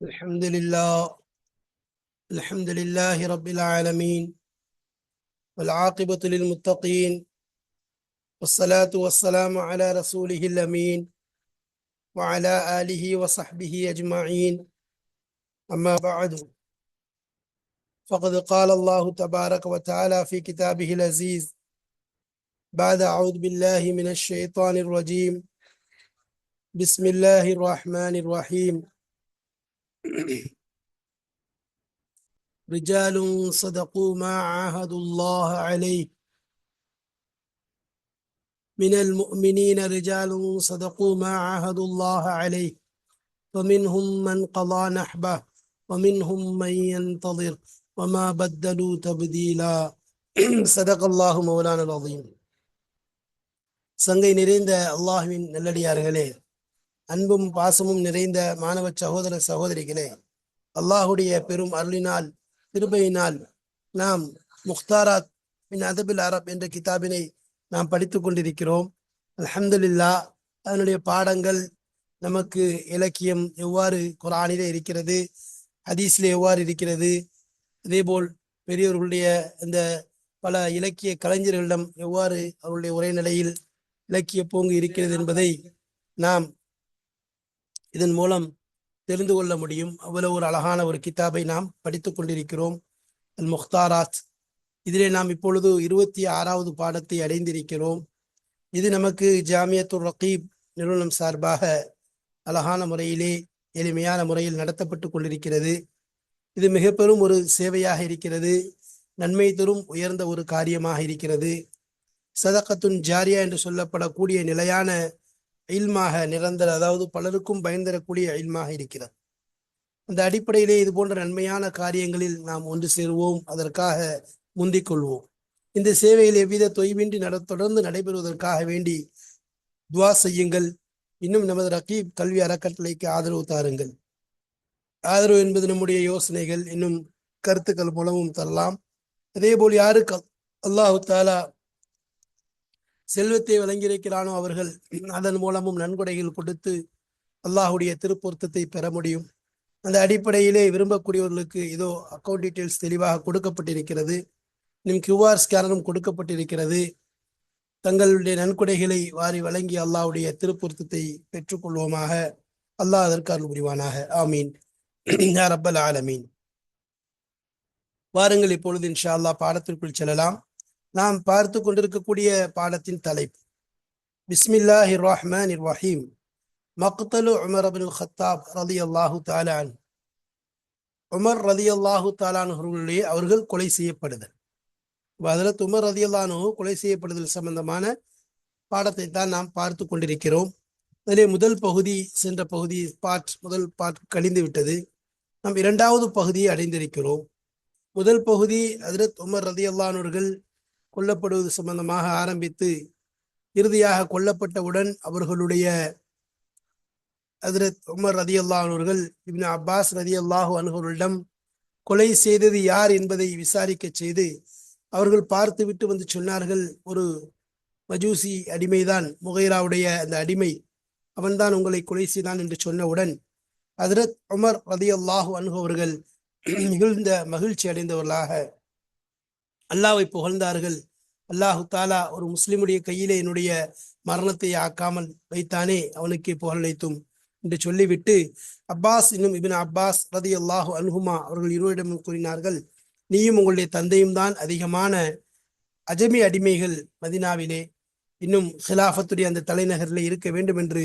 الحمد لله الحمد لله رب العالمين، والعاقبة للمتقين، والصلاة والسلام على رسوله الأمين وعلى آله وصحبه أجمعين. أما بعد، فقد قال الله تبارك وتعالى في كتابه العزيز بعد أعوذ بالله من الشيطان الرجيم. بسم الله الرحمن الرحيم. رجال صدقوا ما عاهدوا الله عليه من المؤمنين رجال صدقوا ما عاهدوا الله عليه فمنهم من قضى نحبه ومنهم من ينتظر وما بدلوا تبديلا. صدق الله مولانا العظيم. சங்கை நிறைந்த அல்லாஹ்வின் நல்லடியார்களே, அன்பும் பாசமும் நிறைந்த மாணவ சகோதர சகோதரிகளே, அல்லாஹுடைய பெரும் அருளினால் கிருபையினால் நாம் முக்தாராத் பின் அதபில் அரப் என்ற கிதாபினை நாம் படித்துக் கொண்டிருக்கிறோம். அல்ஹம்துலில்லாஹ். அதனுடைய பாடங்கள் நமக்கு இலக்கியம் எவ்வாறு குர்ஆனிலே இருக்கிறது, ஹதீஸிலே எவ்வாறு இருக்கிறது, அதேபோல் பெரியவர்களுடைய இந்த பல இலக்கிய கலைஞர்களிடம் எவ்வாறு அவருடைய உரைநடையில் இலக்கிய போங்கு இருக்கிறது என்பதை நாம் இதன் மூலம் தெரிந்து கொள்ள முடியும். அவ்வளவு ஒரு அழகான ஒரு கிதாபை நாம் படித்துக் கொண்டிருக்கிறோம், அல் முக்தாராத். இதிலே நாம் இப்பொழுது 26வது பாடத்தை அடைந்திருக்கிறோம். இது நமக்கு ஜாமியத்துர் ரகீப் நிறுவனம் சார்பாக அழகான முறையிலே எளிமையான முறையில் நடத்தப்பட்டு கொண்டிருக்கிறது. இது மிக பெரும் ஒரு சேவையாக இருக்கிறது, நன்மை தரும் உயர்ந்த ஒரு காரியமாக இருக்கிறது. சதகத்துன் ஜாரியா என்று சொல்லப்படக்கூடிய நிலையான இல்மாக நிரந்தர, அதாவது பலருக்கும் பயன் தரக்கூடிய இல்மாக இருக்கிறது. அந்த அடிப்படையிலே இது போன்ற நன்மையான காரியங்களில் நாம் ஒன்று சேருவோம், அதற்காக முந்திக் கொள்வோம். இந்த சேவையில் எவ்வித தொய்வின்றி தொடர்ந்து நடைபெறுவதற்காக வேண்டி துவா செய்யுங்கள். இன்னும் நமது ரகீப் கல்வி அறக்கட்டளைக்கு ஆதரவு தாருங்கள். ஆதரவு என்பது நம்முடைய யோசனைகள், இன்னும் கருத்துக்கள் மூலமும் தரலாம். அதேபோல் யாருக்கு அல்லாஹு தாலா செல்வத்தை வழங்கியிருக்கிறானோ அவர்கள் அதன் மூலமும் நன்கொடைகள் கொடுத்து அல்லாஹுடைய திருப்பொருத்தத்தை பெற முடியும். அந்த அடிப்படையிலே விரும்பக்கூடியவர்களுக்கு இதோ அக்கௌண்ட் டீட்டெயில்ஸ் தெளிவாக கொடுக்கப்பட்டிருக்கிறது. இன்னும் கியூஆர் ஸ்கேனரும் கொடுக்கப்பட்டிருக்கிறது. தங்களுடைய நன்கொடைகளை வாரி வழங்கி அல்லாஹ்வுடைய திருப்பொருத்தத்தை பெற்றுக்கொள்வோமாக. அல்லாஹ் அதற்கு அருள் புரிவானாக. ஆமீன் யா ரப்பல் ஆலமீன். வாருங்கள் இப்பொழுது இன்ஷா அல்லாஹ் பாடத்திற்குள் செல்லலாம். நாம் பார்த்து கொண்டிருக்கக்கூடிய பாடத்தின் தலைப்பு பிஸ்மில்லாஹிர் ரஹ்மானிர் ரஹீம். மக்தலு உமர் இப்னுல் கத்தாப் ரலியல்லாஹு தஆலா அன்ஹு. உமர் ரலியல்லாஹு தஆலா அன்ஹு அவர்கள் கொலை செய்யப்படுதல். ஹஜ்ரத் உமர் ரலியல்லாஹு அன்ஹு கொலை செய்யப்படுதல் சம்பந்தமான பாடத்தை தான் நாம் பார்த்து கொண்டிருக்கிறோம். அதிலே முதல் பகுதி சென்ற பகுதி முதல் பாட் கழிந்து விட்டது. நாம் இரண்டாவது பகுதியை அடைந்திருக்கிறோம். முதல் பகுதி ஹஜ்ரத் உமர் ரலியல்லாஹு அன்ஹு அவர்கள் கொல்லப்படுவது சம்பந்தமாக ஆரம்பித்து இறுதியாக கொல்லப்பட்டவுடன் அவர்களுடைய ஹஜ்ரத் உமர் ரலியல்லாஹு அன்ஹு அவர்கள் இப்னு அப்பாஸ் ரலியல்லாஹு அன்ஹு அவர்களிடம் கொலை செய்தது யார் என்பதை விசாரிக்க செய்து அவர்கள் பார்த்துவிட்டு வந்து சொன்னார்கள், ஒரு மஜூசி அடிமைதான், முகைராவுடைய அந்த அடிமை, அவன்தான் உங்களை கொலை செய்தான் என்று சொன்னவுடன் ஹஜ்ரத் உமர் ரலியல்லாஹு அன்ஹு அவர்கள் மிகுந்த மகிழ்ச்சி அடைந்தவர்களாக அல்லாஹ்வை புகழ்ந்தார்கள். அல்லாஹு தாலா ஒரு முஸ்லிமுடைய கையிலே என்னுடைய மரணத்தை ஆக்காமல் வைத்தானே, அவனுக்கே புகழனைத்தும் என்று சொல்லிவிட்டு அப்பாஸ் இன்னும் இப்னு அப்பாஸ் ரலியல்லாஹு அன்ஹுமா அவர்கள் இருவரிடமும் கூறினார்கள், நீயும் உங்களுடைய தந்தையும் தான் அதிகமான அஜமி அடிமைகள் மதினாவிலே இன்னும் ஹிலாஃபத்துடைய அந்த தலைநகரிலே இருக்க வேண்டும் என்று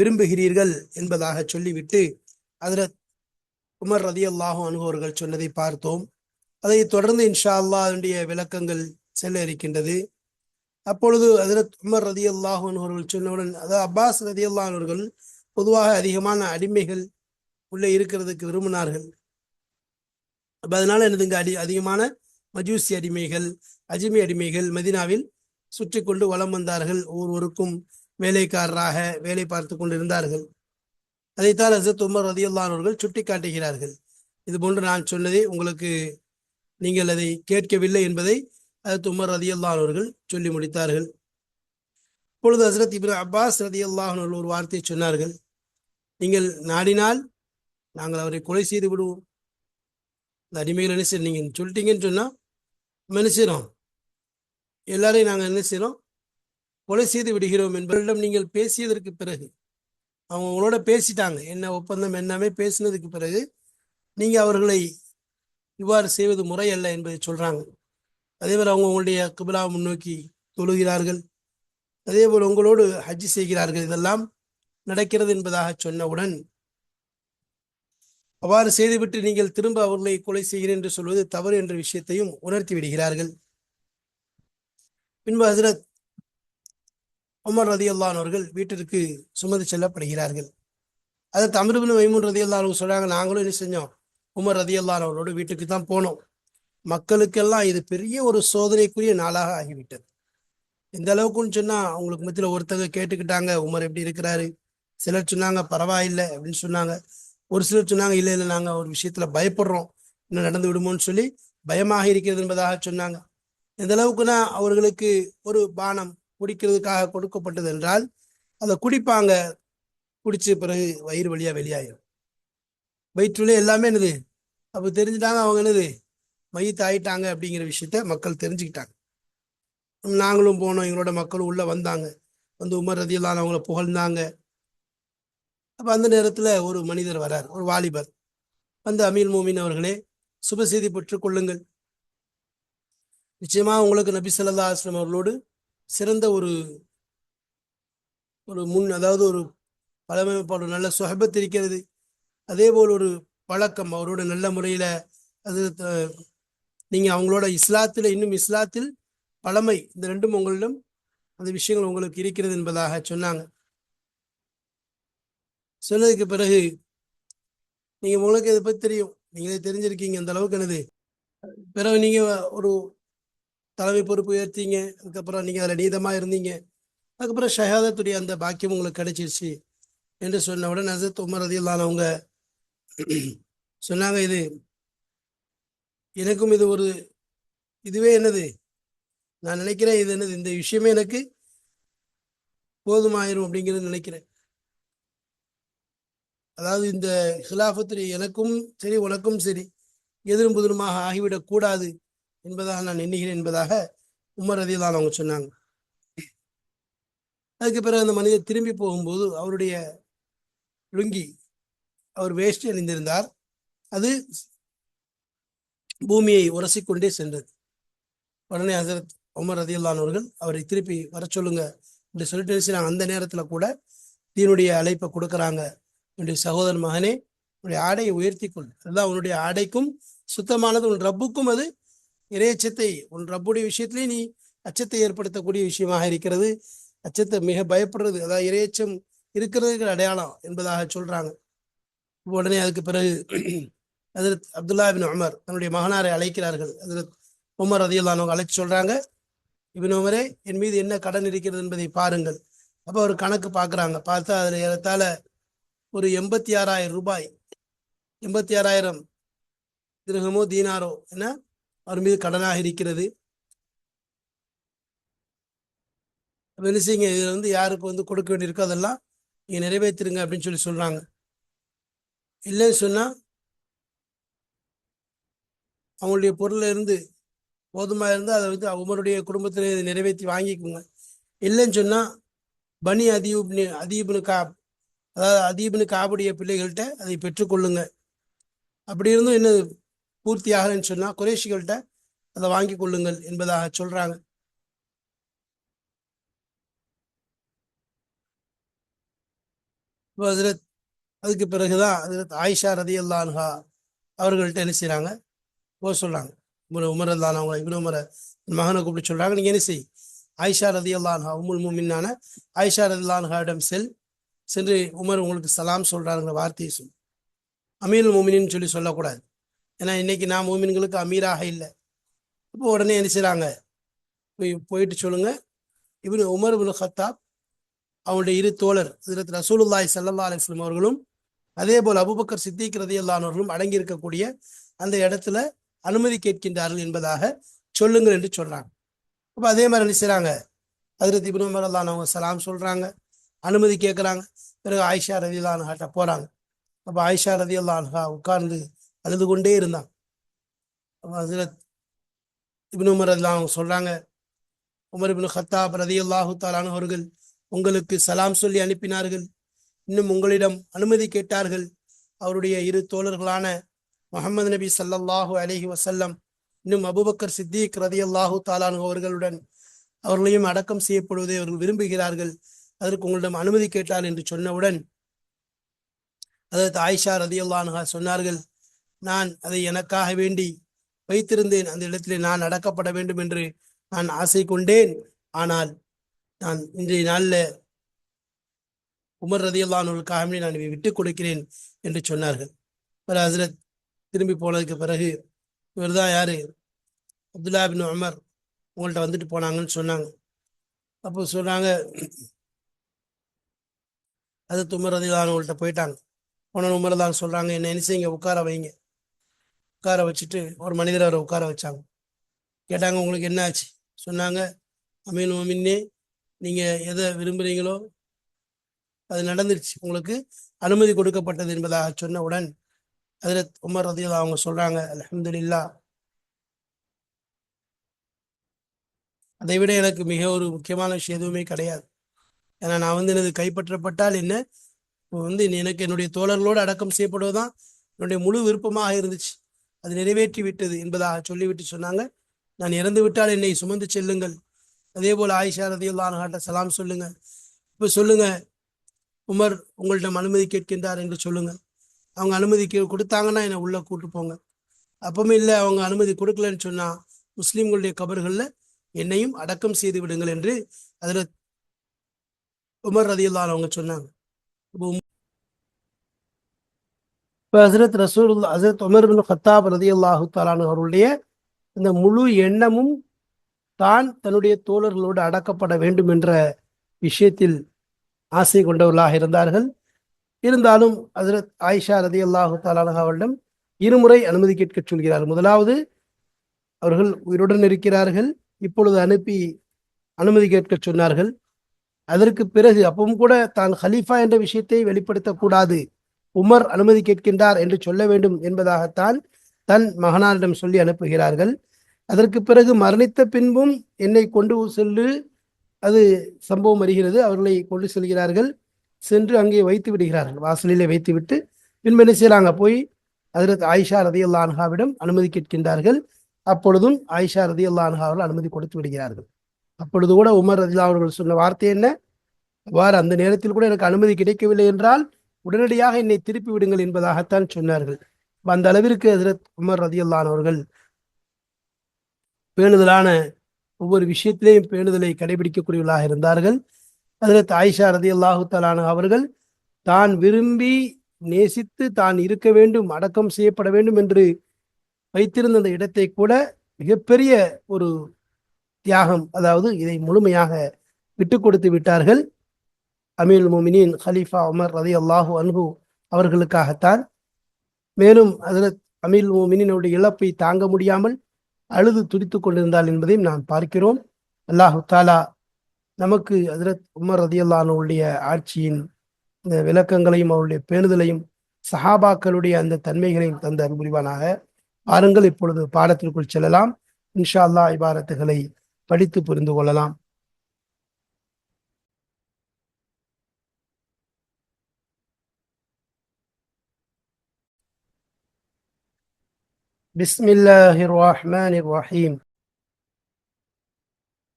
விரும்புகிறீர்கள் என்பதாக சொல்லிவிட்டு ஹஜ்ரத் உமர் ரலியல்லாஹு அன்ஹு அவர்கள் சொன்னதை பார்த்தோம். அதை தொடர்ந்து இன்ஷா அல்லாஹ் அதனுடைய விளக்கங்கள் செல்ல இருக்கின்றது. அப்பொழுது ஹஜ்ரத் உமர் ரலியல்லாஹு அன்ஹு அவர்கள் சொன்னவுடன், அதாவது அப்பாஸ் ரலியல்லாஹு அன்ஹு அவர்கள் பொதுவாக அதிகமான அடிமைகள் உள்ளே இருக்கிறதுக்கு விரும்பினார்கள். அதனால எனது இங்கு அதிகமான மஜூசி அடிமைகள், அஜ்மி அடிமைகள் மதினாவில் சுற்றி கொண்டு வலம் வந்தார்கள். ஒவ்வொருவருக்கும் வேலைக்காரராக வேலை பார்த்து கொண்டு இருந்தார்கள். அதைத்தான் ஹஜ்ரத் உமர் ரலியல்லாஹு அன்ஹு அவர்கள் சுட்டி காட்டுகிறார்கள். இது போன்று நான் சொன்னதை உங்களுக்கு நீங்கள் அதை கேட்கவில்லை என்பதை ஹஜ்ரத் உமர் ரலியல்லாஹு அன்ஹு அவர்கள் சொல்லி முடித்தார்கள். இப்பொழுது ஹஜ்ரத் இப்னு அப்பாஸ் ரலியல்லாஹு அன்ஹு ஒரு வார்த்தை சொன்னார்கள், நீங்கள் நாடினால் நாங்கள் அவரை கொலை செய்து விடுவோம். இந்த அடிமைகள் என்ன செய்யணும், நீங்கள் சொல்லிட்டீங்கன்னு சொன்னால் நம்ம என்ன செய்கிறோம், எல்லாரையும் நாங்கள் என்ன செய்கிறோம், கொலை செய்து விடுகிறோம் என்பவரிடம் நீங்கள் பேசியதற்கு பிறகு, அவங்க உங்களோட பேசிட்டாங்க, என்ன ஒப்பந்தம் எல்லாமே பேசினதுக்கு பிறகு நீங்கள் அவர்களை இவ்வாறு செய்வது முறை அல்ல என்பதை சொல்கிறாங்க. அதே போல் அவங்க உங்களுடைய கிபிலா முன்னோக்கி தொழுகிறார்கள், அதே போல் உங்களோடு ஹஜ் செய்கிறார்கள், இதெல்லாம் நடக்கிறது என்பதாக சொன்னவுடன் அவ்வாறு செய்துவிட்டு நீங்கள் திரும்ப அவர்களை கொலை செய்கிறேன் என்று சொல்வது தவறு என்ற விஷயத்தையும் உணர்த்தி விடுகிறார்கள். பின்பு ஹசரத் உமர் ரதியல்லாஹு அவர்கள் வீட்டிற்கு சுமந்து செல்லப்படுகிறார்கள். அதற்கு அம்ர் இப்னு மைமூன் ரதியல்லாஹு சொல்றாங்க, நாங்களும் என்ன செஞ்சோம், உமர் ரதியல்லாஹு அவர்களோட வீட்டுக்கு தான் போனோம். மக்களுக்கெல்லாம் இது பெரிய ஒரு சோதனைக்குரிய நாளாக ஆகிவிட்டது. எந்த அளவுக்குன்னு சொன்னா, அவங்களுக்கு மத்தியில் ஒருத்தங்க கேட்டுக்கிட்டாங்க உமர் எப்படி இருக்கிறாரு, சிலர் சொன்னாங்க பரவாயில்லை அப்படின்னு சொன்னாங்க, ஒரு சிலர் சொன்னாங்க இல்லை இல்லை நாங்கள் ஒரு விஷயத்துல பயப்படுறோம், என்ன நடந்து விடுமோன்னு சொல்லி பயமாக இருக்கிறது என்பதாக சொன்னாங்க. எந்த அளவுக்குன்னா, அவர்களுக்கு ஒரு பானம் குடிக்கிறதுக்காக கொடுக்கப்பட்டது என்றால் அதை குடிப்பாங்க, குடிச்ச பிறகு வயிறு வழியா வெளியாயிரும், வயிற்றுல எல்லாமே என்னது அப்போ தெரிஞ்சுட்டாங்க, அவங்க என்னது மையத்து ஆயிட்டாங்க அப்படிங்கிற விஷயத்த மக்கள் தெரிஞ்சுக்கிட்டாங்க. நாங்களும் போனோம், எங்களோட மக்களும் உள்ள வந்தாங்க, வந்து உமர் ரதியல்லாஹு அவங்கள புகழ்ந்தாங்க. அப்ப அந்த நேரத்துல ஒரு மனிதர் வரார், ஒரு வாலிபர் வந்து, அமீர் மோமின் அவர்களே, சுப செய்தி பெற்றுக் கொள்ளுங்கள், நிச்சயமா உங்களுக்கு நபி ஸல்லல்லாஹு அலைஹி வஸல்லம் அவர்களோடு சிறந்த ஒரு அதாவது ஒரு பழமைப்பாடு, நல்ல சுஹபத் இருக்கிறது, அதே போல் ஒரு பழக்கம் அவரோட நல்ல முறையில அது நீங்க அவங்களோட இஸ்லாத்தில் இன்னும் இஸ்லாத்தில் பழமை, இந்த ரெண்டும் உங்களிடம் அந்த விஷயங்கள் உங்களுக்கு இருக்கிறது என்பதாக சொன்னாங்க. சொன்னதுக்கு பிறகு நீங்க உங்களுக்கு இதை பற்றி தெரியும், நீங்களே தெரிஞ்சிருக்கீங்க அந்த அளவுக்கு என்னது, பிறகு நீங்க ஒரு தலைமை பொறுப்பு உயர்த்தீங்க, அதுக்கப்புறம் நீங்க அதில் நீதமா இருந்தீங்க, அதுக்கப்புறம் ஷஹாதத்துடைய அந்த பாக்கியம் உங்களுக்கு கிடைச்சிருச்சு என்று சொன்னவுடன் ஹஸரத் உமர் ரலியல்லாஹு அவங்க சொன்னாங்க, இது எனக்கும் இது ஒரு இதுவே என்னது, நான் நினைக்கிறேன் இது என்னது, இந்த விஷயமே எனக்கு போதுமாயிரும் அப்படிங்கிறது நினைக்கிறேன். அதாவது இந்த ஹிலாஃபத்தில் எனக்கும் சரி உனக்கும் சரி எதிரும் புதிருமாக ஆகிவிடக் கூடாது என்பதாக நான் எண்ணுகிறேன் என்பதாக உமர் ரலியல்லாஹு அவங்க சொன்னாங்க. அதுக்கு பிறகு அந்த மனிதர் திரும்பி போகும்போது அவருடைய லுங்கி, அவர் வேஷ்டி அணிந்திருந்தார், அது பூமியை உரசிக்கொண்டே சென்றது. உடனே ஹஸரத் உமர் ரலியல்லாஹு அவர்கள் அவரை திருப்பி வர சொல்லுங்க என்று சொல்லிட்டு நினைச்சாங்க. அந்த நேரத்துல கூட தீனுடைய அழைப்பை கொடுக்குறாங்க, உன்னுடைய சகோதரன் மகனே, உன்னுடைய ஆடையை உயர்த்திக்கொள், அதுதான் உன்னுடைய ஆடைக்கும் சுத்தமானது, உன் ரப்புக்கும் அது இறையச்சத்தை, உன் ரப்புடைய விஷயத்திலே நீ அச்சத்தை ஏற்படுத்தக்கூடிய விஷயமாக இருக்கிறது, அச்சத்தை மிக பயப்படுறது, அதாவது இறையச்சம் இருக்கிறதுக்கு அடையாளம் என்பதாக சொல்றாங்க. உடனே அதுக்கு பிறகு ஹஸரத் அப்துல்லா இப்னு உமர் தன்னுடைய மகனாரை அழைக்கிறார்கள். ஹஸரத் உமர் ரலியல்லாஹு அன்ஹு அழைச்சு சொல்றாங்க, இப்னு உமரே, என் மீது என்ன கடன் இருக்கிறது என்பதை பாருங்கள். அப்போ ஒரு கணக்கு பார்க்குறாங்க, பார்த்தா அதில் ஏறத்தாழ ஒரு 86,000 ரூபாய், 86,000 திர்ஹமோ தீனாரோ என அவர் மீது கடனாக இருக்கிறது. என்ன செய்யுங்க, இதில் வந்து யாருக்கு வந்து கொடுக்க வேண்டியிருக்கோ அதெல்லாம் நீங்கள் நிறைவேற்றுருங்க அப்படின்னு சொல்லி சொல்றாங்க. இல்லைன்னு சொன்னா அவங்களுடைய பொருள்ல இருந்து போதுமா இருந்தால் அதை வந்து உமருடைய குடும்பத்தில் நிறைவேற்றி வாங்கிக்குங்க, இல்லைன்னு சொன்னா பனி அதீப்னு காப், அதாவது அதீப்னு காபுடைய பிள்ளைகள்கிட்ட அதை பெற்றுக்கொள்ளுங்க, அப்படி இருந்தும் என்ன பூர்த்தி ஆகலைன்னு சொன்னா குறைஷிகள்கிட்ட அதை வாங்கி கொள்ளுங்கள் என்பதாக சொல்றாங்க. ஹஸரத் அதுக்கு பிறகுதான் ஹஸரத் ஆயிஷா ரலியல்லாஹு அன்ஹா அவர்கள்ட்ட என்ன செய்றாங்க, போக சொல்றாங்க. உமர் ரலியல்லாஹு அவங்க இப்னு உமரை மகனை கூப்பிட்டு சொல்றாங்க, நீங்க என்ன செய், ஆயிஷா ரலியல்லாஹு அன்ஹா உம்முல் முஃமினான ஆயிஷா ரலியல்லாஹு அன்ஹாவிடம் சென்று உமர் உங்களுக்கு சலாம் சொல்றாருங்கிற வார்த்தையை சொல், அமீருல் முஃமினீன் சொல்லி சொல்லக்கூடாது, ஏன்னா இன்னைக்கு நான் மூமின்களுக்கு அமீராக இல்லை. இப்போ உடனே என்ன செய்றாங்க, போயிட்டு சொல்லுங்க, இப்னு உமர் இப்னு கத்தாப் அவருடைய இரு தோழர் ஹஸரத் ரசூலுல்லாஹி ஸல்லல்லாஹு அலைஹி வஸல்லம் அவர்களும் அதே போல் அபூபக்கர் சித்திக் ரலியல்லாஹு அன்ஹுவும் அடங்கி இருக்கக்கூடிய அந்த இடத்துல அனுமதி கேட்கின்றார்கள் என்பதாக சொல்லுங்கள் என்று சொல்றாங்க. அப்போ அதே மாதிரி என்ன செய்றாங்க, ஹஸரத் இப்னு உமர் ரலியல்லாஹு அன்ஹு அவங்க சலாம் சொல்றாங்க, அனுமதி கேட்குறாங்க, பிறகு ஆயிஷா ரலியல்லாஹு அன்ஹா போறாங்க. அப்ப ஆயிஷா ரதியல்லாஹு அன்ஹா உட்கார்ந்து அழுது கொண்டே இருந்தான். ஹஜ்ரத் இப்னு உமர் ரலியல்லாஹு அவங்க சொல்றாங்க, உமர் இப்னு கத்தாப் ரதியல்லாஹு தஆலா அன்ஹு அவர்கள் உங்களுக்கு சலாம் சொல்லி அனுப்பினார்கள், இன்னும் உங்களிடம் அனுமதி கேட்டார்கள். அவருடைய இரு தோழர்களான முஹம்மது நபி ஸல்லல்லாஹு அலைஹி வஸல்லம் இன்னும் அபூபக்கர் சித்திக் ரதியல்லாஹு தஆலா அன்ஹு அவர்களுடன் அவர்களையும் அடக்கம் செய்யப்படுவதை அவர்கள் விரும்புகிறார்கள், அதற்கு உங்களிடம் அனுமதி கேட்டார் என்று சொன்னவுடன் அதற்கு ஆயிஷா ரதியல்லாஹு அன்ஹா சொன்னார்கள், நான் அதை எனக்காக வேண்டி வைத்திருந்தேன், அந்த இடத்திலே நான் அடக்கப்பட வேண்டும் என்று நான் ஆசை கொண்டேன். ஆனால் நான் இன்றைய நாளில் உமர் ரதியல்லாஹு அன்ஹுவுக்காக வேண்டி நான் இதை விட்டுக் கொடுக்கிறேன் என்று சொன்னார்கள். பிறகு ஹஜ்ரத் திரும்பி போனதுக்கு பிறகு இவர் தான் யாரு, அப்துல்லா பின் உமர் உங்கள்கிட்ட வந்துட்டு போனாங்கன்னு சொன்னாங்க. அப்போ சொன்னாங்க, ஹஜ்ரத் உமர் ரதியல்லாஹு அன்ஹுவுங்கள்ட்ட போயிட்டாங்க. போன உமர் தான் சொல்றாங்க, என்ன செய்யுங்க, உட்கார வைங்க. உட்கார வச்சுட்டு ஒரு மனிதர் அவரை உட்கார வச்சாங்க. கேட்டாங்க, உங்களுக்கு என்ன ஆச்சு? சொன்னாங்க, அமீன் மோமின்னே, நீங்க எதை விரும்புறீங்களோ அது நடந்துருச்சு, உங்களுக்கு அனுமதி கொடுக்கப்பட்டது என்பதாக சொன்னவுடன் ஹஜ்ரத் உமர் ரதியல்லாஹு அவங்க சொல்றாங்க, அல்ஹம்துலில்லாஹ், அதை விட எனக்கு மிக ஒரு முக்கியமான விஷயம் எதுவுமே கிடையாது. ஏன்னா நான் எனது கைப்பற்றப்பட்டால் என்ன, எனக்கு என்னுடைய தோழர்களோடு அடக்கம் செய்யப்படுவதுதான் என்னுடைய முழு விருப்பமாக இருந்துச்சு, அது நிறைவேற்றி விட்டது என்பதாக சொல்லிவிட்டு சொன்னாங்க, நான் இறந்து விட்டால் என்னை சுமந்து செல்லுங்கள். அதே போல ஆயிஷா ரதியல்லாஹு அன்ஹா சலாம் சொல்லுங்க, இப்போ சொல்லுங்க, உமர் உங்கள்கிட்ட அனுமதி கேட்கின்றார் என்று சொல்லுங்க. அவங்க அனுமதி கொடுத்தாங்கன்னா என்னை உள்ள கூட்டு போங்க. அப்பவுமே இல்லை, அவங்க அனுமதி கொடுக்கலன்னு சொன்னா முஸ்லிம்களுடைய கபர்கள்ல என்னையும் அடக்கம் செய்து விடுங்கள் என்று அதில் உமர் ரதியல்லாஹு அவங்க சொன்னாங்க. இப்போ ஹஜ்ரத் உமர் பின் கத்தாப் ரதியல்லாஹு தஆலா அவர்களுடைய இந்த முழு எண்ணமும் தான் தன்னுடைய தோழர்களோடு அடக்கப்பட வேண்டும் என்ற விஷயத்தில் ஆசை கொண்டவர்களாக இருந்தார்கள். இருந்தாலும் ஹஜ்ரத் ஆயிஷா ரதியல்லாஹு தஆலா அவர்களிடம் இருமுறை அனுமதி கேட்க சொல்கிறார்கள். முதலாவது அவர்கள் உயிருடன் இருக்கிறார்கள், இப்பொழுது அனுப்பி அனுமதி கேட்க சொன்னார்கள். அதற்கு பிறகு அப்பவும் கூட தான் ஹலீஃபா என்ற விஷயத்தை வெளிப்படுத்தக்கூடாது, உமர் அனுமதி கேட்கின்றார் என்று சொல்ல வேண்டும் என்பதாகத்தான் தன் மகனாரிடம் சொல்லி அனுப்புகிறார்கள். அதற்கு பிறகு மரணித்த பின்பும் என்னை கொண்டு செல்லு, அது சம்பவம் வருகிறது, அவர்களை கொண்டு செல்கிறார்கள், சென்று அங்கே வைத்து விடுகிறார்கள், வாசலிலே வைத்துவிட்டு பின்பு என்ன செய்யறாங்க, போய் ஹஜ்ரத் ஆயிஷா ரதியல்லாஹு அன்ஹாவிடம் அனுமதி கேட்கின்றார்கள். அப்பொழுதும் ஆயிஷா ரதியல்லாஹு அன்ஹா அவர்கள் அனுமதி கொடுத்து விடுகிறார்கள். அப்பொழுது கூட உமர் ரதியல்லாஹு அவர்கள் சொன்ன வார்த்தை என்ன, அவ்வாறு அந்த நேரத்தில் கூட எனக்கு அனுமதி கிடைக்கவில்லை என்றால் உடனடியாக என்னை திருப்பி விடுங்கள் என்பதாகத்தான் சொன்னார்கள். அந்த அளவிற்கு ஹஜ்ரத் உமர் ரதியல்லாஹு அவர்கள் பேணுதலான ஒவ்வொரு விஷயத்திலேயும் பேணுதலை கடைபிடிக்கக்கூடியவர்களாக இருந்தார்கள். ஹஜ்ரத் ஆயிஷா ரதியல்லாஹு தஆலா அவர்கள் தான் விரும்பி நேசித்து தான் இருக்க வேண்டும், அடக்கம் செய்யப்பட வேண்டும் என்று வைத்திருந்த அந்த இடத்தை கூட மிகப்பெரிய ஒரு தியாகம், அதாவது இதை முழுமையாக விட்டு கொடுத்து விட்டார்கள். அமீருல் முஃமினீன் ஹலீஃபா உமர் ரலியல்லாஹு அன்ஹு அவர்களுக்காகத்தான். மேலும் ஹஜ்ரத் அமீருல் முஃமினீனுடைய இழப்பை தாங்க முடியாமல் அழுது துடித்துக் கொண்டிருந்தாள் என்பதையும் நாம் பார்க்கிறோம். அல்லாஹு தாலா நமக்கு ஹஜ்ரத் உமர் ரலியல்லாஹு அன்ஹுவுடைய ஆட்சியின் இந்த விளக்கங்களையும் அவருடைய பேணுதலையும் சஹாபாக்களுடைய அந்த தன்மைகளையும் தந்த அருள் புரிவானாக. பாருங்கள், இப்பொழுது பாடத்திற்குள் செல்லலாம். இன்ஷா அல்லாஹ் இபாரத்துகளை படித்து புரிந்து கொள்ளலாம். பிஸ்மில்லாஹிர் ரஹ்மானிர் ரஹீம்.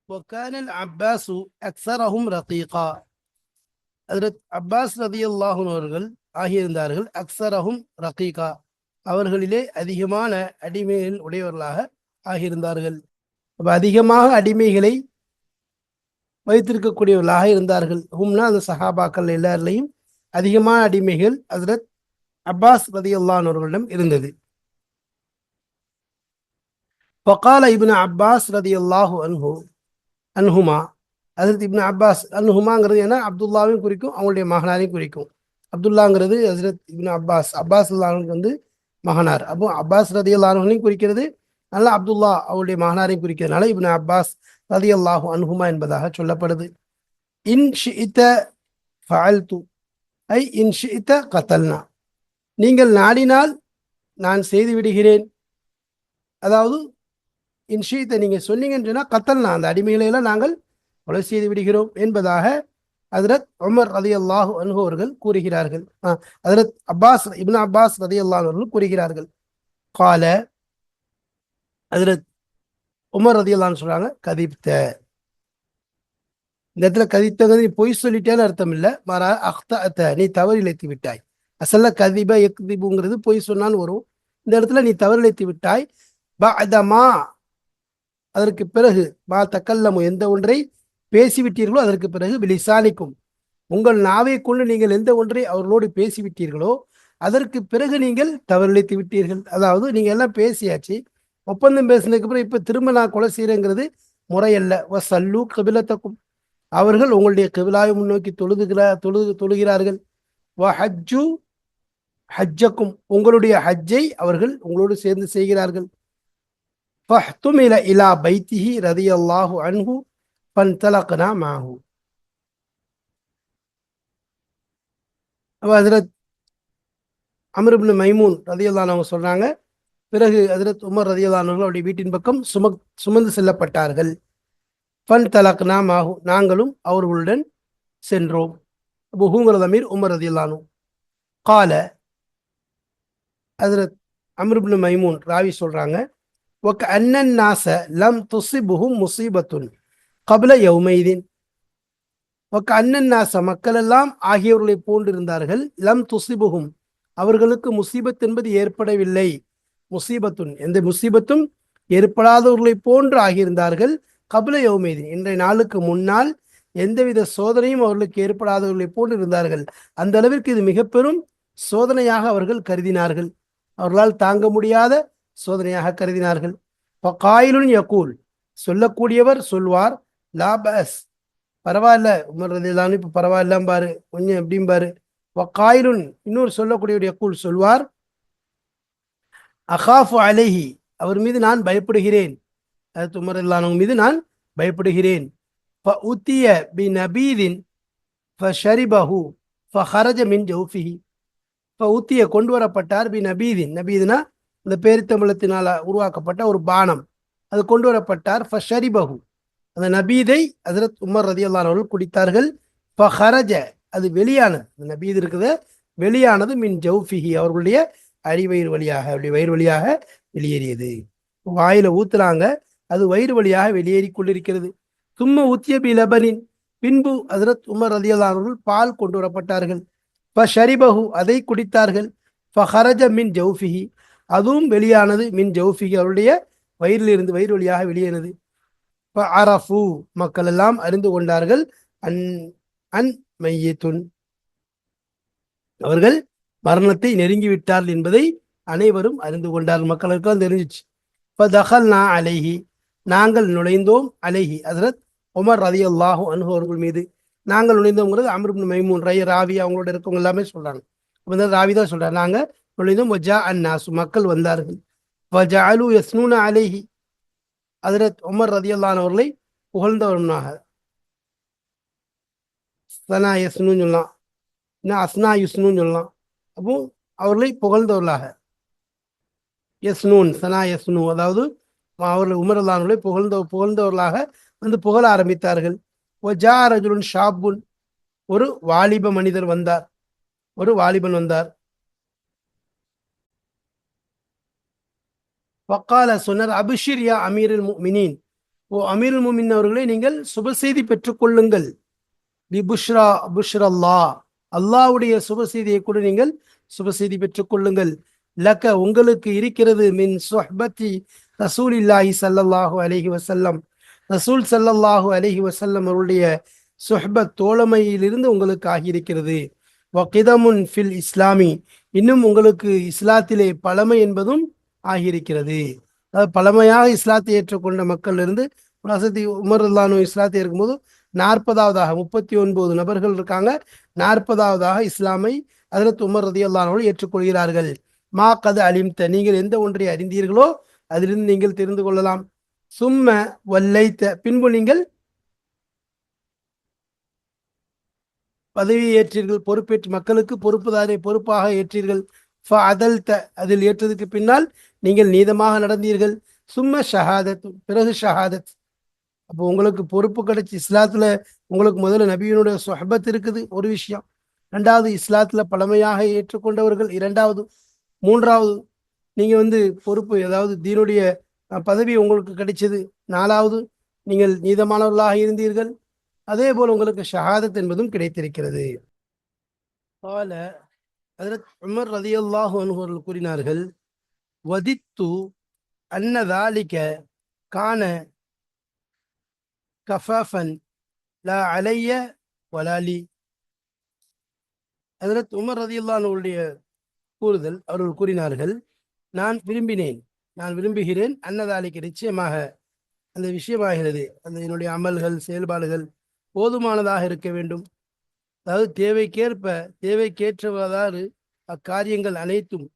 وكان العباس أكثرهم رقيقا. ஹஜ்ரத் அப்பாஸ் ரதியல்லாஹு அவர்கள் ஆகியிருந்தார்கள். அக்ஸரஹும் ரகீகா, அவர்களிலே அதிகமான அடிமைகள் உடையவர்களாக ஆகியிருந்தார்கள். அதிகமாக அடிமைகளை வைத்திருக்கக்கூடியவர்களாக இருந்தார்கள். ஹும்னா அந்த சஹாபாக்கள் எல்லாரிலையும் அதிகமான அடிமைகள் ஹஜ்ரத் அப்பாஸ் ரதியல்லாஹு அவர்களிடம் இருந்தது. ஃபகால இப்னு அப்பாஸ் ரதியல்லாஹு அன்ஹுமா, ஹஜ்ரத் இப்னு அப்பாஸ், அன்ஹுமாங்கிறது ஏன்னா அப்துல்லாவையும் குறிக்கும், அவங்களுடைய மகனாரையும் குறிக்கும். அப்துல்லாங்கிறது ஹஜ்ரத் இப்னு அப்பாஸ், அப்பாஸ் வந்து மகனார். அப்போ அப்பாஸ் ரதியல்லாஹு அன்ஹுவையும் குறிக்கிறது, நல்லா அப்துல்லா அவருடைய மகனாரையும் குறிக்கிறதுனால இப்னு அப்பாஸ் ரதியல்லாஹு அன்ஹுமா என்பதாக சொல்லப்படுது. இன் ஷிஇத ஃபஅல்து, ஐ இன் ஷிஇத கதல்னா, நீங்கள் நாடினால் நான் செய்து விடுகிறேன். அதாவது இன்ஷீத்தை நீங்க சொன்னீங்கன்னு சொன்னா கத்தல்னா அந்த அடிமைகளை எல்லாம் நாங்கள் கொலை செய்து விடுகிறோம் என்பதாக ஹஜ்ரத் உமர் ரலியல்லாஹு அன்ஹு அவர்கள் கூறுகிறார்கள். ஹஜ்ரத் இப்னு அப்பாஸ் ரலியல்லாஹு அவர்கள் கூறுகிறார்கள். கால ஹஜ்ரத் உமர் ரலியல்லாஹு சொல்றாங்க, கதிப்த. இந்த இடத்துல கதித்தங்கிறது நீ பொய் சொல்லிட்டேன்னு அர்த்தம் இல்லை, மாறா அக்த நீ தவறு இழைத்து விட்டாய். அசல்ல கதிப எக்திபுங்கிறது பொய் சொன்னான்னு வரும். இந்த இடத்துல நீ தவறு இழைத்து விட்டாய். பஅதமா அதற்கு பிறகு மா தக்கல்லமு எந்த ஒன்றை பேசிவிட்டீர்களோ அதற்கு பிறகு பிலிசானிக்கும் உங்கள் நாவை கொண்டு நீங்கள் எந்த ஒன்றை அவர்களோடு பேசிவிட்டீர்களோ அதற்கு பிறகு நீங்கள் தவறிழைத்து விட்டீர்கள். அதாவது நீங்க எல்லாம் பேசியாச்சு, ஒப்பந்தம் பேசினதுக்கு அப்புறம் இப்ப திரும்ப நான் கொலை செய்யறேங்கிறது முறையல்ல. வசல்லு கபிலத்தக்கும் அவர்கள் உங்களுடைய கபிலாவை முன்னோக்கி தொழுகிறார்கள். வஹஜ்ஜு ஹஜ்ஜக்கும் உங்களுடைய ஹஜ்ஜை அவர்கள் உங்களோடு சேர்ந்து செய்கிறார்கள். ஃபஹ்துமில இலா பைத்திஹி ரலியல்லாஹு அன்ஹு ஃபன்தலக்னா மாஹு. ஹஜ்ரத் அம்ர் இப்னு மைமூன் ரலியல்லாஹு அன்ஹு சொல்றாங்க, பிறகு ஹஜ்ரத் உமர் ரலியல்லாஹு அன்ஹு அவருடைய வீட்டின் பக்கம் சுமந்து செல்லப்பட்டார்கள். ஃபன்தலக்னா மாஹு நாங்களும் அவர்களுடன் சென்றோம். ஹூங்கிறது அமீர் உமர் ரலியல்லாஹு அன்ஹு. கால ஹஜ்ரத் அம்ர் இப்னு மைமூன் ராவி சொல்றாங்க, வக அன்னன் நாஸ லம் துஸிபுஹும் முஸீபத்துன் கப்ல யௌமைதின். வக அன்னன் நாஸ மக்கள் எல்லாம் ஆகியவர்களை போன்றிருந்தார்கள். லம் துஸிபுஹும் அவர்களுக்கு முசீபத் என்பது ஏற்படவில்லை. முசீபத்துன் எந்த முசீபத்தும் ஏற்படாதவர்களை போன்று ஆகியிருந்தார்கள். கப்ல யௌமைதின் இன்றைய நாளுக்கு முன்னால் எந்தவித சோதனையும் அவர்களுக்கு ஏற்படாதவர்களை போன்று இருந்தார்கள். அந்த அளவிற்கு இது மிக பெரும் சோதனையாக அவர்கள் கருதினார்கள். அவர்களால் தாங்க முடியாத சோதனையாக கருதினார்கள். காயிலுன் யகூல் சொல்லக்கூடியவர் சொல்வார், லா பஸ் பரவாயில்ல, உமர் ரலியல்லாஹு இப்ப பரவாயில்லாம் பாரு, கொஞ்சம் எப்படியும் பாரு. காயிலுன் இன்னொரு சொல்லக்கூடியவர் யகூல் சொல்வார், அகாஃபு அலைஹி அவர் மீது நான் பயப்படுகிறேன், அது உமர் ரலியல்லாஹு மீது நான் பயப்படுகிறேன். ஃபஉத்திய பிநபீதின் ஃபஷரிபஹு ஃபஹரஜ மின் ஜௌஃபிஹி. ஃபஉத்திய கொண்டு வரப்பட்டார் பிநபீதின், நபீதுனா இந்த பேரித்தம்பளத்தினால உருவாக்கப்பட்ட ஒரு பானம், அது கொண்டு வரப்பட்டார். ஃபஷரிபஹு அந்த நபீதை ஹஜ்ரத் உமர் ரலியல்லாஹு அவர்கள் குடித்தார்கள். ஃபஹரஜ அது வெளியானது, அந்த நபீது இருக்குது வெளியானது, மின் ஜௌஃபிஹி அவர்களுடைய அடிவயிறு வழியாக, அவருடைய வயிறு வழியாக வெளியேறியது. வாயில ஊத்துறாங்க, அது வயிறு வழியாக வெளியேறி கொண்டிருக்கிறது. தும்ம ஊத்திய பிலபனின் பின்பு ஹஜ்ரத் உமர் ரலியல்லாஹு அவர்கள் பால் கொண்டு வரப்பட்டார்கள். ஃபஷரிபஹு அதை குடித்தார்கள். ஃபஹரஜ மின் ஜௌஃபிஹி அதுவும் வெளியானது, மின் ஜௌஃபிஹி அவருடைய வயிறிலிருந்து வயிறு வழியாக வெளியேனது. அரஃபு மக்கள் எல்லாம் அறிந்து கொண்டார்கள், அன் அன் மையத்துன் அவர்கள் மரணத்தை நெருங்கிவிட்டார்கள் என்பதை அனைவரும் அறிந்து கொண்டார்கள். மக்களுக்கு தெரிஞ்சிச்சு. ஃபதகல்னா அலைஹி நாங்கள் நுழைந்தோம், அலைஹி ஹஜ்ரத் உமர் ரலியல்லாஹு அன்ஹு அவர்கள் மீது நாங்கள் நுழைந்தோங்கிறது அம்ர் இப்னு மைமூன் ராவி அவங்களோட இருக்கவங்க எல்லாமே சொல்றாங்க. ராவி தான் சொல்றாங்க, நாங்க நுழைந்தோம். வஜா அன்னாசு மக்கள் வந்தார்கள். வஜஅலு யஸ்னூன அலைஹி ஹஜ்ரத் உமர் ரலியல்லாஹு அவர்களை புகழ்ந்தவர்களாக, சனா யஸ்னூன்னு சொல்லலாம், இன்னும் அஸ்னா யுஸ்னூன்னு சொல்லலாம். அப்போ அவர்களை புகழ்ந்தவர்களாக, யஸ்னூன் சனா யஸ்னூ அதாவது அவர்கள் உமர் ரலியல்லாஹு அவர்களை புகழ்ந்தவர்களாக வந்து புகழ ஆரம்பித்தார்கள். வஜா ரஜுலுன் ஷாபுன் ஒரு வாலிப மனிதர் வந்தார், ஒரு வாலிபன் வந்தார். வக்கால சொன்னார், அபிஷிர் யா அமீருல் முஃமினீன், ஓ அமீருல் முஃமினீன் அவர்களை நீங்கள் சுப செய்தி பெற்றுக் கொள்ளுங்கள். பி புஷ்ரா புஷ்ரல்லாஹ் அல்லாஹ்வுடைய சுப செய்தியை கூட நீங்கள் சுப செய்தி பெற்றுக் கொள்ளுங்கள். லக்க உங்களுக்கு இருக்கிறது, மின் சுஹ்பத்தி ரசூலில்லாஹி ஸல்லல்லாஹு அலைஹி வஸல்லம் ரசூல் ஸல்லல்லாஹு அலைஹி வஸல்லம் அவருடைய சுஹ்பத் தோழமையிலிருந்து உங்களுக்கு ஆகியிருக்கிறது. வகிதமுன் ஃபில் இஸ்லாமி இன்னும் உங்களுக்கு இஸ்லாத்திலே பழமை என்பதும் ஆகியிருக்கிறது. அதாவது பழமையாக இஸ்லாத்தை ஏற்றுக்கொண்ட மக்கள் இருந்து வசதி உமர் ரலியல்லாஹு இஸ்லாத்தை இருக்கும்போது 40வதாக 39 நபர்கள் இருக்காங்க. 40வதாக இஸ்லாமை ஹஜ்ரத் உமர் ரலியல்லாஹு அவர்கள் ஏற்றுக்கொள்கிறார்கள். மா கது அலிம்த நீங்கள் எந்த ஒன்றை அறிந்தீர்களோ அதிலிருந்து நீங்கள் தெரிந்து கொள்ளலாம். சும்ம வல்லைத்த பின்பு நீங்கள் பதவியை ஏற்றீர்கள், பொறுப்பேற்று மக்களுக்கு பொறுப்பாக ஏற்றீர்கள். அதல்த அதில் ஏற்றதுக்கு பின்னால் நீங்கள் நீதமாக நடந்தீர்கள். சும்ம ஷஹாதத் பிறகு ஷஹாதத். அப்போ உங்களுக்கு பொறுப்பு கிடைச்சி இஸ்லாத்துல உங்களுக்கு முதல்ல நபியினுடைய சொஹபத் இருக்குது ஒரு விஷயம். ரெண்டாவது இஸ்லாத்துல பழமையாக ஏற்றுக்கொண்டவர்கள் இரண்டாவது. மூன்றாவது நீங்க பொறுப்பு ஏதாவது தீனுடைய பதவி உங்களுக்கு கிடைச்சது. நாலாவது நீங்கள் நீதமானவர்களாக இருந்தீர்கள். அதே போல் உங்களுக்கு ஷஹாதத் என்பதும் கிடைத்திருக்கிறது. ஹஜ்ரத் உமர் ரலியல்லாஹு அன்ஹு அவர்கள் கூறினார்கள், வதித்து அன்ன ذلك கான கஃபாஃபன் லா அலைய வலாலி. ஹஜ்ரத் உமர் ரலியல்லாஹு அவருடைய கூறுதல், அவர்கள் கூறினார்கள், நான் விரும்புகிறேன் அன்னதாலிக்கு நிச்சயமாக அந்த விஷயமாகிறது, அந்த என்னுடைய அமல்கள் செயல்பாடுகள் போதுமானதாக இருக்க வேண்டும். அதாவது தேவைக்கேற்றவாறு அக்காரியங்கள் அனைத்தும்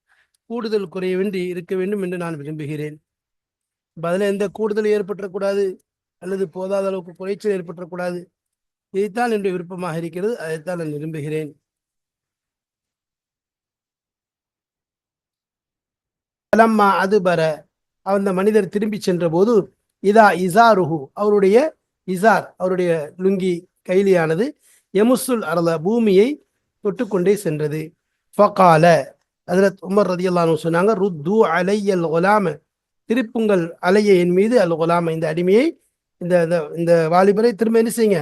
கூடுதல் குறைவின்றி இருக்க வேண்டும் என்று நான் விரும்புகிறேன். அதில் எந்த கூடுதல் ஏற்பட்டக்கூடாது அல்லது போதாத அளவுக்கு குறைச்சல் ஏற்பட்டக்கூடாது. இதைத்தான் என்னுடைய விருப்பமாக இருக்கிறது, அதைத்தான் நான் விரும்புகிறேன். அலம்மா அதுபர அந்த மனிதர் திரும்பி சென்ற போது இதா இசாருஹு அவருடைய இசார் அவருடைய லுங்கி கைலியானது எமுசுல் அரல பூமியை தொட்டுக்கொண்டே சென்றது. ஃபகால ஹஜ்ரத் உமர் ரலியல்லாஹு அன்ஹு சொன்னாங்க, ருத்து அலையல் குலாம திருப்புங்கள் அலைய என் மீது அல் குலாம இந்த அடிமையை இந்த இந்த வாலிபரை திரும்ப என்ன செய்யுங்க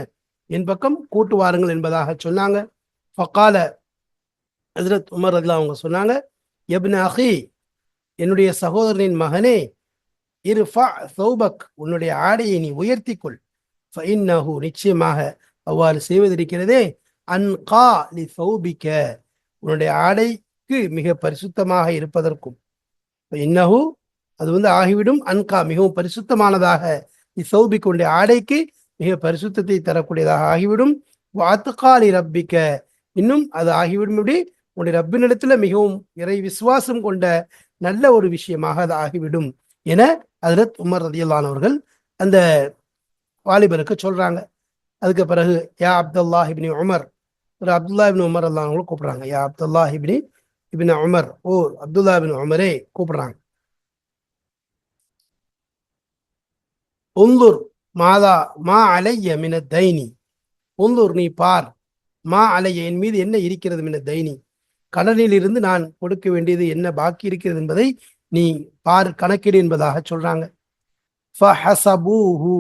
என் பக்கம் கூட்டு வாருங்கள் என்பதாக சொன்னாங்க. ஃபகால ஹஜ்ரத் உமர் ரலியல்லாஹு அவங்க சொன்னாங்க, இப்ன அஹி என்னுடைய சகோதரனின் மகனே, இர்ஃபா சௌபக் உன்னுடைய ஆடையை நீ உயர்த்திக்கொள். ஃபஇன்னஹு நிச்சயமாக அவ்வாறு செய்வதிருக்கிறதே அன்கா லி சௌபிக்க உன்னுடைய ஆடைக்கு மிக பரிசுத்தமாக இருப்பதற்கும், இன்னஹு அது ஆகிவிடும் அன்கா மிகவும் பரிசுத்தமானதாக சௌபிக் உன்னுடைய ஆடைக்கு மிக பரிசுத்தத்தை தரக்கூடியதாக ஆகிவிடும். வாத்துகாலி ரப்பிக்க இன்னும் அது ஆகிவிடும் உன்னுடைய ரப்பினிடத்துல மிகவும் இறை விசுவாசம் கொண்ட நல்ல ஒரு விஷயமாக அது ஆகிவிடும் என ஹஜ்ரத் உமர் ரலியல்லாஹு அவர்கள் அந்த வாலிபருக்கு சொல்றாங்க. அதுக்கு பிறகு யா அப்துல்லாஹ் இப்னி உமர், ஒரு அப்துல்லா இப்னு உமர் அல்லாஹ் அவங்களும் கூப்பிடுறாங்க. யா அப்துல்லாஹ் இப்னு உமர், ஓ அப்துல்லா இப்னு உமரே கூப்பிடுறாங்க. உந்துர் மாதா மா அலைய மின தைனி, உந்துர் நீ பார், மா அலைய என் மீது என்ன இருக்கிறது, மின தைனி கடனில் இருந்து நான் கொடுக்க வேண்டியது என்ன பாக்கி இருக்கிறது என்பதை நீ பார், கணக்கீடு என்பதாக சொல்றாங்க. ஃபஹஸபூஹு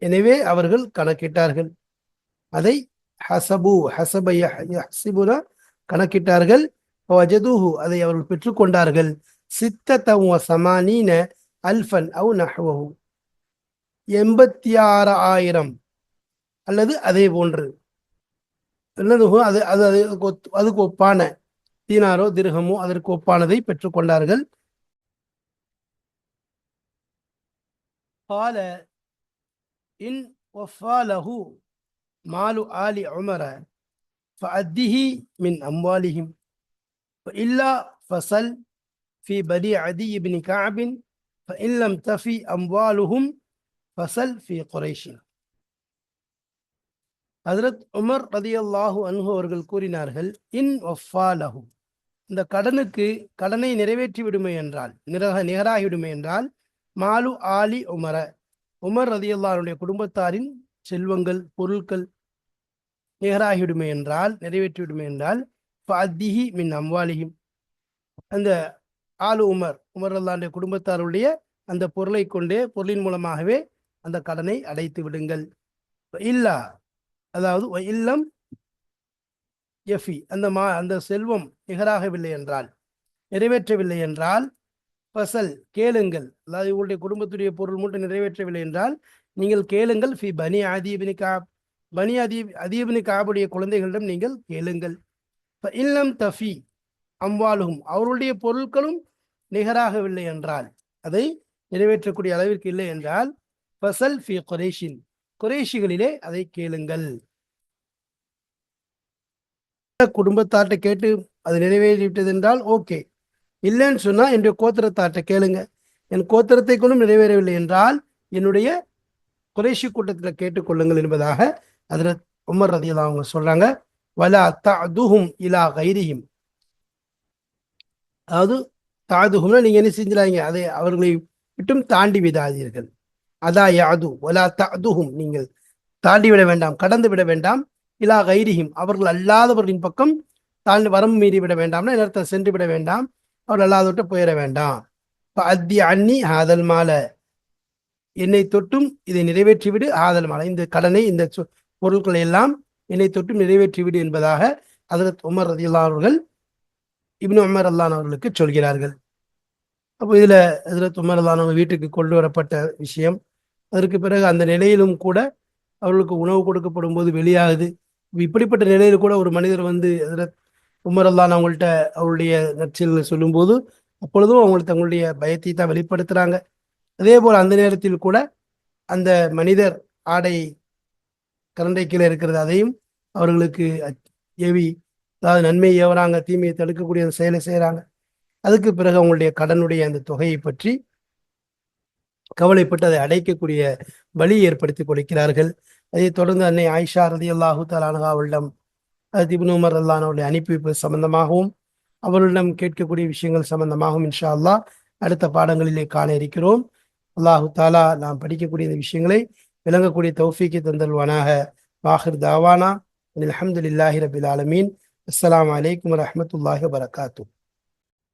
எனவே அவர்கள் கணக்கிட்டார்கள். அதை ஹசபு ஹசப யஹ்சிபுன கணக்கிட்டார்கள். வஜதூஹு அதை அவர்கள் பெற்றுக்கொண்டார்கள். சித்தத்தம் வ சமானீன அல்ஃபன் அவ் நஹ்வஹு 86,000 அல்லது அதே போன்று அல்லது அது அது அதுக்கு ஒப்பான தீனாரோ திர்ஹமோ அதற்கு ஒப்பானதை பெற்றுக்கொண்டார்கள். قال إن وفى له مال آل عمر فأده من أموالهم فإلا فصل في بني عدي بن كعب فإن لم تفي أموالهم فصل في قريش. ஹஜ்ரத் உமர் ரலியல்லாஹு அன்ஹு அவர்கள் கூறினார்கள், இன் வஃபா லஹு இந்த கடனை நிறைவேற்றி விடுமே என்றால் நிகராகி விடுமே என்றால் மாலு ஆலி உமர உமர் ரலியல்லாஹுடைய குடும்பத்தாரின் செல்வங்கள் பொருட்கள் நிகராகிவிடுமே என்றால் நிறைவேற்றிவிடுமே என்றால் ஃபஅத்திஹி மின் அம்வாலிஹிம் அந்த உமர் ரலியல்லாஹுடைய குடும்பத்தாருடைய அந்த பொருளின் மூலமாகவே அந்த கடனை அடைத்து விடுங்கள். இல்லா அதாவது இல்லம் எஃபி அந்த செல்வம் நிகராகவில்லை என்றால் நிறைவேற்றவில்லை என்றால் ஃபசல் கேளுங்கள், அதாவது உங்களுடைய குடும்பத்துடைய பொருள் மட்டும் நிறைவேற்றவில்லை என்றால் நீங்கள் கேளுங்கள். ஃபி பனி அதீபினி காப் அதீபினி காபுடைய குழந்தைகளிடம் நீங்கள் கேளுங்கள். இல்லம் தஃபி அம்வாலுகும் அவருடைய பொருட்களும் நிகராகவில்லை என்றால் அதை நிறைவேற்றக்கூடிய அளவிற்கு இல்லை என்றால் ஃபசல் ஃபி குரைஷின் குறைஷிகளிலே அதை கேளுங்கள். குடும்பத்தார்ட்ட கேட்டு அது நிறைவேறிவிட்டது என்றால் ஓகே, இல்லைன்னு சொன்னா என்னுடைய கோத்திரத்தார்ட்ட கேளுங்க. என் கோத்திரத்தை கொண்டும் நிறைவேறவில்லை என்றால் என்னுடைய குறைஷி கூட்டத்தில் கேட்டுக்கொள்ளுங்கள் என்பதாக ஹஜ்ரத் உமர் ரலியல்லாஹு அவங்க சொல்றாங்க. வலா தஅதுஹும் இலா கைரிஹிம். அதாவது தாதுஹும்னா நீங்க என்ன செஞ்சிடாதீங்க, அதை அவர்களை விட்டும் தாண்டி விடாதீர்கள். அதா யாது வலா தஅதுஹும், நீங்கள் தாண்டி விட வேண்டாம், கடந்து விட வேண்டாம். இலா கைரிஹிம், அவர்கள் அல்லாதவர்களின் பக்கம் தாண்டி வரம் மீறி விட வேண்டாம்னா நேரத்தை சென்று விட வேண்டாம், அவர்கள் அல்லாதவிட்டு போயிட வேண்டாம். அத்தி அன்னி ஆதல் மால, என்னை தொட்டும் இதை நிறைவேற்றிவிடு. ஆதல் மாலை, இந்த கடனை, இந்த பொருட்களை எல்லாம் என்னை தொட்டும் நிறைவேற்றிவிடு என்பதாக ஹஜ்ரத் உமர் ரலியல்லாஹு அவர்கள் இப்னு உமர் அல்லான் அவர்களுக்கு சொல்கிறார்கள். அப்போ இதுல ஹஜ்ரத் உமர் அல்லான் அவங்க வீட்டுக்கு கொண்டு வரப்பட்ட விஷயம். அதற்கு பிறகு அந்த நிலையிலும் கூட அவர்களுக்கு உணவு கொடுக்கப்படும் போது வெளியாகுது. இப்படிப்பட்ட நிலையில கூட ஒரு மனிதர் வந்து ஹஜ்ரத் உமர் அல்லான் அவங்கள்ட்ட அவருடைய நற்செயல்களை சொல்லும்போது அப்பொழுதும் அவங்க தங்களுடைய பயத்தை தான் வெளிப்படுத்துறாங்க. அதே போல் அந்த நேரத்தில் கூட அந்த மனிதர் ஆடை கரண்டை கீழே இருக்கிறது, அதையும் அவர்களுக்கு ஏவி, அதாவது நன்மையை ஏவறாங்க, தீமையை தடுக்கக்கூடிய அந்த செயலை செய்கிறாங்க. அதுக்கு பிறகு அவங்களுடைய கடனுடைய அந்த தொகையை பற்றி கவலைப்பட்டு அதை அடைக்கக்கூடிய வழி ஏற்படுத்தி கொடுக்கிறார்கள். அதைத் தொடர்ந்து அன்னை ஆயிஷா ரலியல்லாஹு தஆலா அன்ஹா அவர்களிடம் ஹஜ்ரத் இப்னு உமர் ரலியல்லாஹு அவர்களை அனுப்பி வைப்பது சம்பந்தமாகவும் அவர்களிடம் கேட்கக்கூடிய விஷயங்கள் சம்பந்தமாகவும் இன்ஷா அல்லாஹ் அடுத்த பாடங்களிலே காண இருக்கிறோம். அல்லாஹு தாலா நாம் படிக்கக்கூடிய இந்த விஷயங்களை விளங்கக்கூடிய தௌஃபீக்கை தந்தல்வானாக. வாஹிர் தாவானா அல்ஹம்துலில்லாஹி ரபில் ஆலமீன். அஸ்ஸலாமு அலைக்கும் வரஹ்மத்துல்லாஹி வபரகாத்துஹு.